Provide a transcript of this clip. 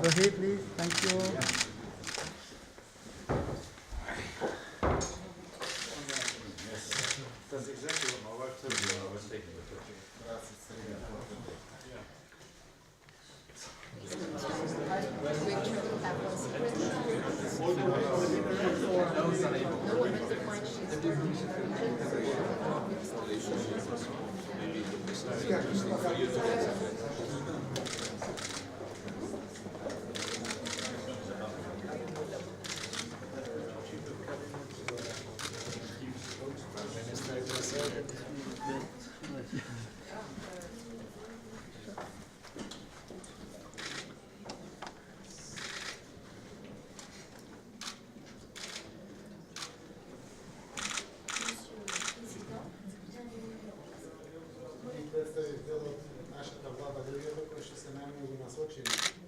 ahead, please. Thank you. That's exactly what my wife told me when I was taking the picture. Ми представитель нашата влада довірила, що се намію на Сочині.